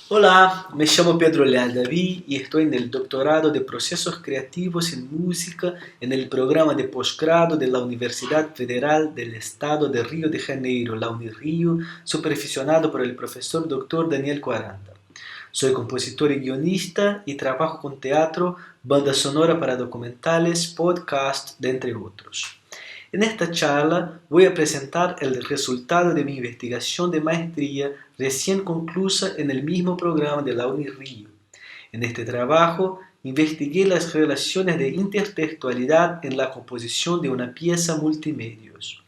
Hola, me llamo Pedro Leal David y estoy en el doctorado de Procesos Creativos en Música en el programa de posgrado de la Universidad Federal del Estado de Río de Janeiro, la Unirio, supervisionado por el profesor Dr. Daniel Quaranta. Soy compositor y guionista y trabajo con teatro, banda sonora para documentales, podcasts, de entre otros. En esta charla voy a presentar el resultado de mi investigación de maestría recién conclusa en el mismo programa de la Unirio. En este trabajo investigué las relaciones de intertextualidad en la composición de una pieza multimedios.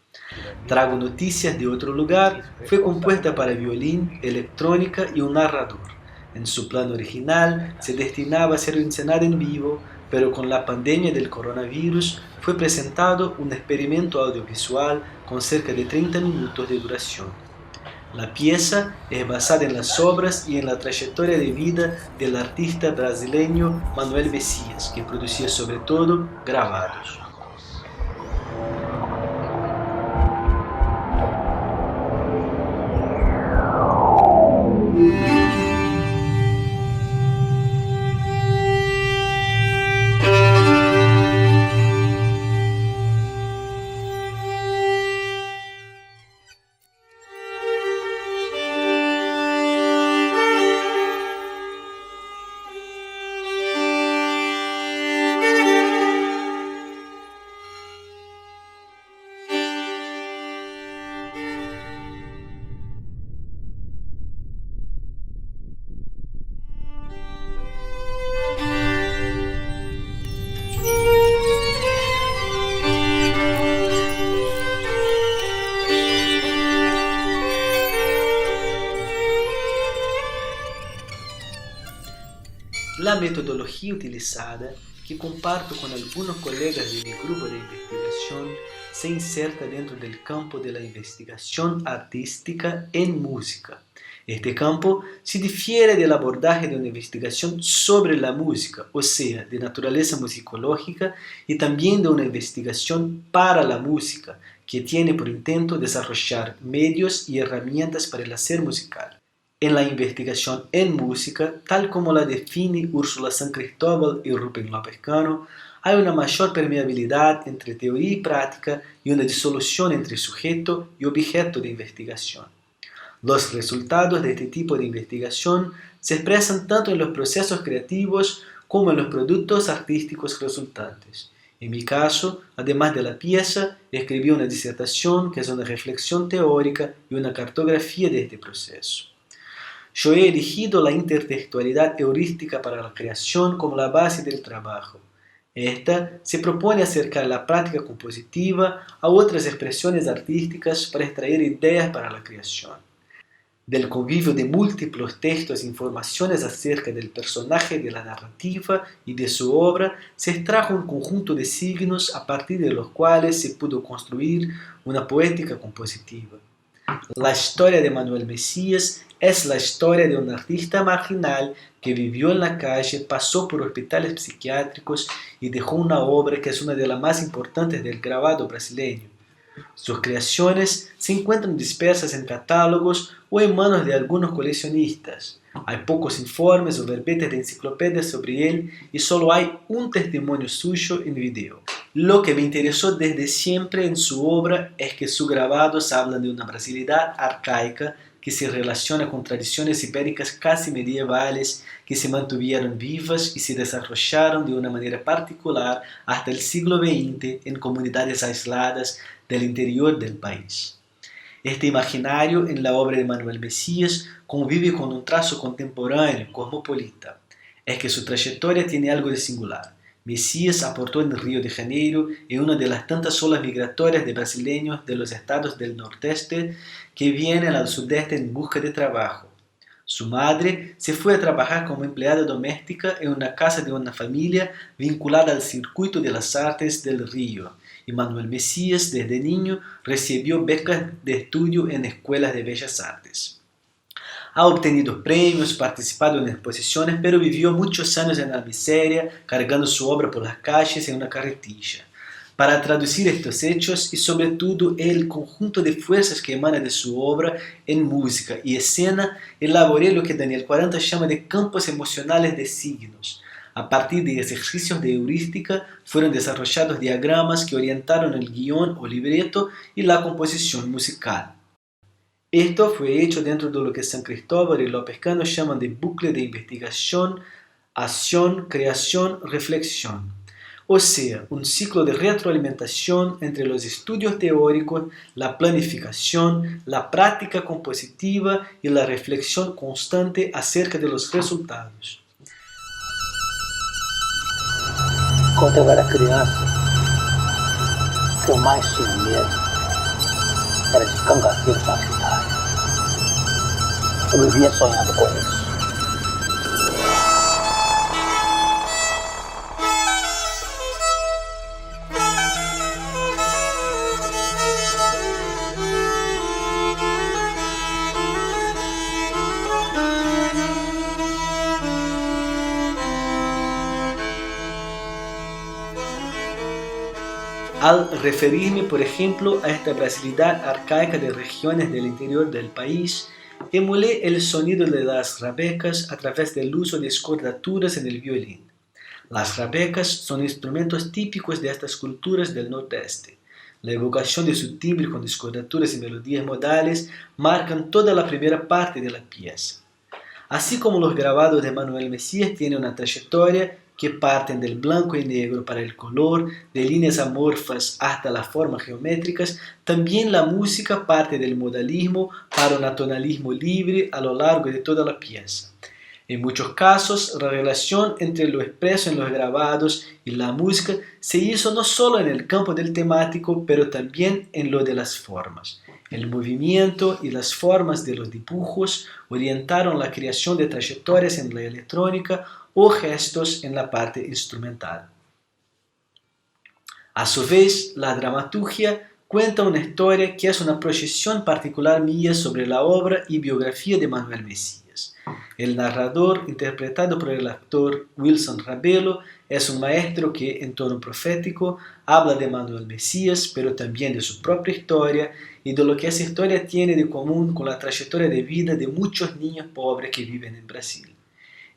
Trago Noticias de Otro Lugar fue compuesta para violín, electrónica y un narrador. En su plan original se destinaba a ser encenada en vivo, pero con la pandemia del coronavirus fue presentado un experimento audiovisual con cerca de 30 minutos de duración. La pieza es basada en las obras y en la trayectoria de vida del artista brasileño Manuel Messias, que producía sobre todo grabados. La metodología utilizada, que comparto con algunos colegas de mi grupo de investigación, se inserta dentro del campo de la investigación artística en música. Este campo se difiere del abordaje de una investigación sobre la música, o sea, de naturaleza musicológica, y también de una investigación para la música, que tiene por intento desarrollar medios y herramientas para el hacer musical. En la investigación en música, tal como la define Úrsula San Cristóbal y Rubén López Cano, hay una mayor permeabilidad entre teoría y práctica y una disolución entre sujeto y objeto de investigación. Los resultados de este tipo de investigación se expresan tanto en los procesos creativos como en los productos artísticos resultantes. En mi caso, además de la pieza, escribí una disertación que es una reflexión teórica y una cartografía de este proceso. Yo he elegido la intertextualidad heurística para la creación como la base del trabajo. Esta se propone acercar la práctica compositiva a otras expresiones artísticas para extraer ideas para la creación. Del convivio de múltiples textos e informaciones acerca del personaje de la narrativa y de su obra, se extrajo un conjunto de signos a partir de los cuales se pudo construir una poética compositiva. La historia de Manuel Messias es la historia de un artista marginal que vivió en la calle, pasó por hospitales psiquiátricos y dejó una obra que es una de las más importantes del grabado brasileño. Sus creaciones se encuentran dispersas en catálogos o en manos de algunos coleccionistas. Hay pocos informes o verbetes de enciclopedias sobre él y solo hay un testimonio suyo en video. Lo que me interesó desde siempre en su obra es que sus grabados hablan de una brasilidad arcaica que se relaciona con tradiciones ibéricas casi medievales que se mantuvieron vivas y se desarrollaron de una manera particular hasta el siglo XX en comunidades aisladas del interior del país. Este imaginario en la obra de Manuel Messias convive con un trazo contemporáneo, cosmopolita. Es que su trayectoria tiene algo de singular. Messias aportó en Río de Janeiro en una de las tantas olas migratorias de brasileños de los estados del nordeste que vienen al sudeste en busca de trabajo. Su madre se fue a trabajar como empleada doméstica en una casa de una familia vinculada al circuito de las artes del Río, y Manuel Messias desde niño recibió becas de estudio en escuelas de bellas artes. Ha obtenido premios, participado en exposiciones, pero vivió muchos años en la miseria, cargando su obra por las calles en una carretilla. Para traducir estos hechos y sobre todo el conjunto de fuerzas que emana de su obra en música y escena, elaboré lo que Daniel 40 llama de campos emocionales de signos. A partir de ejercicios de heurística fueron desarrollados diagramas que orientaron el guión o libreto y la composición musical. Esto fue hecho dentro de lo que San Cristóbal y López Cano llaman de bucle de investigación, acción, creación, reflexión. O sea, un ciclo de retroalimentación entre los estudios teóricos, la planificación, la práctica compositiva y la reflexión constante acerca de los resultados. Quando eu era criança, o que eu mais tinha medo era de cangaceiros na cidade. Eu vivia sonhando com isso. Al referirme, por ejemplo, a esta brasilidad arcaica de regiones del interior del país, emulé el sonido de las rabecas a través del uso de escordaturas en el violín. Las rabecas son instrumentos típicos de estas culturas del Nordeste. La evocación de su timbre con escordaturas y melodías modales marcan toda la primera parte de la pieza. Así como los grabados de Manuel Mesías tienen una trayectoria que parten del blanco y negro para el color, de líneas amorfas hasta las formas geométricas, también la música parte del modalismo para un atonalismo libre a lo largo de toda la pieza. En muchos casos, la relación entre lo expreso en los grabados y la música se hizo no solo en el campo del temático, pero también en lo de las formas. El movimiento y las formas de los dibujos orientaron la creación de trayectorias en la electrónica o gestos en la parte instrumental. A su vez, la dramaturgia cuenta una historia que es una proyección particular mía sobre la obra y biografía de Manuel Mesías. El narrador, interpretado por el actor Wilson Rabelo, es un maestro que, en tono profético, habla de Manuel Mesías, pero también de su propia historia y de lo que esa historia tiene de común con la trayectoria de vida de muchos niños pobres que viven en Brasil.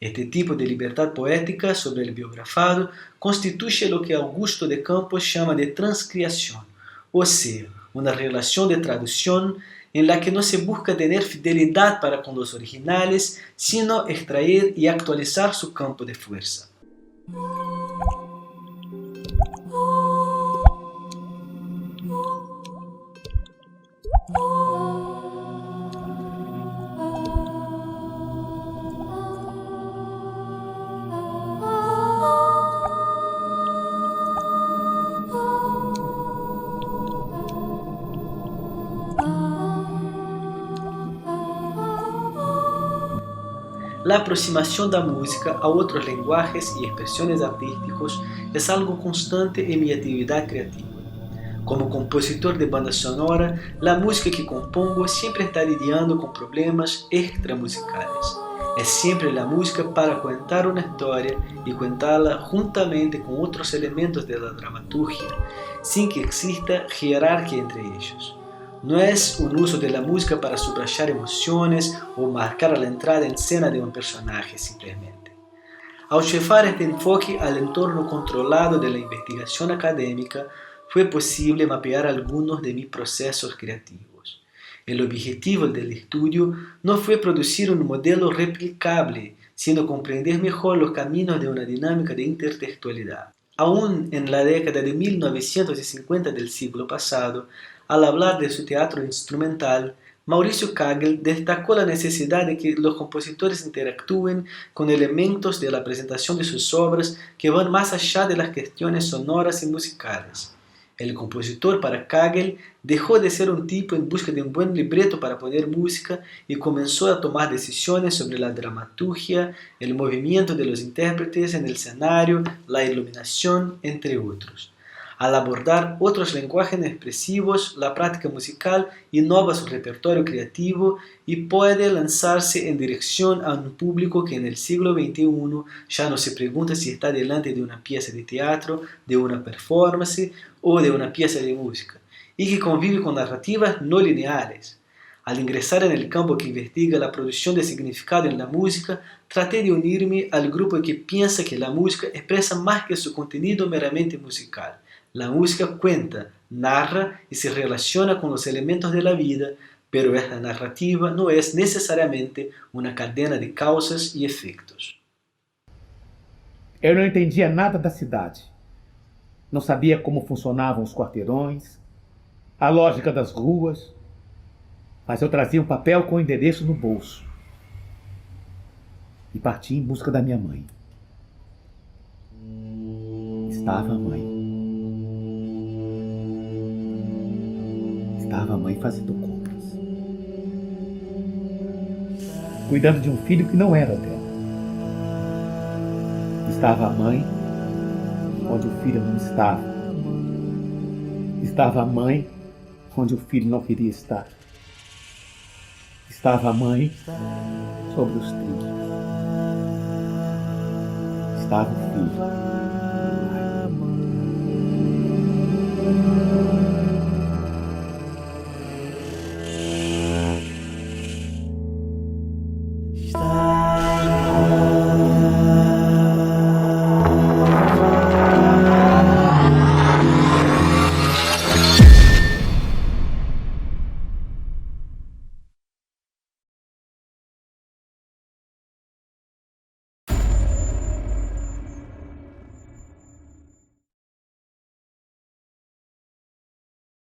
Este tipo de libertad poética sobre el biografado constituye lo que Augusto de Campos llama de transcriación, o sea, una relación de traducción en la que no se busca tener fidelidad para con los originales, sino extraer y actualizar su campo de fuerza. La aproximación da música a otros lenguajes y expresiones artísticos es algo constante en mi actividad creativa. Como compositor de banda sonora, la música que compongo siempre está lidiando con problemas extramusicales. Es siempre la música para contar una historia y contarla juntamente con otros elementos de la dramaturgia, sin que exista jerarquía entre ellos. No es un uso de la música para subrayar emociones o marcar la entrada en escena de un personaje simplemente. Al llevar este enfoque al entorno controlado de la investigación académica, fue posible mapear algunos de mis procesos creativos. El objetivo del estudio no fue producir un modelo replicable, sino comprender mejor los caminos de una dinámica de intertextualidad. Aún en la década de 1950 del siglo pasado, al hablar de su teatro instrumental, Mauricio Kagel destacó la necesidad de que los compositores interactúen con elementos de la presentación de sus obras que van más allá de las cuestiones sonoras y musicales. El compositor para Kagel dejó de ser un tipo en busca de un buen libreto para poner música y comenzó a tomar decisiones sobre la dramaturgia, el movimiento de los intérpretes en el escenario, la iluminación, entre otros. Al abordar otros lenguajes expresivos, la práctica musical innova su repertorio creativo y puede lanzarse en dirección a un público que en el siglo XXI ya no se pregunta si está delante de una pieza de teatro, de una performance o de una pieza de música, y que convive con narrativas no lineales. Al ingresar en el campo que investiga la producción de significado en la música, traté de unirme al grupo que piensa que la música expresa más que su contenido meramente musical. La música cuenta, narra y se relaciona con los elementos de la vida, pero esta narrativa no es necesariamente una cadena de causas e efeitos. Eu não entendia nada da cidade. Não sabia como funcionavam os quarteirões, a lógica das ruas, mas eu trazia um papel com o endereço no bolso e parti em busca da minha mãe. Estava a mãe. Estava a mãe fazendo compras, cuidando de um filho que não era dela. Estava a mãe onde o filho não estava. Estava a mãe onde o filho não queria estar. Estava a mãe sobre os trilhos. Estava o filho.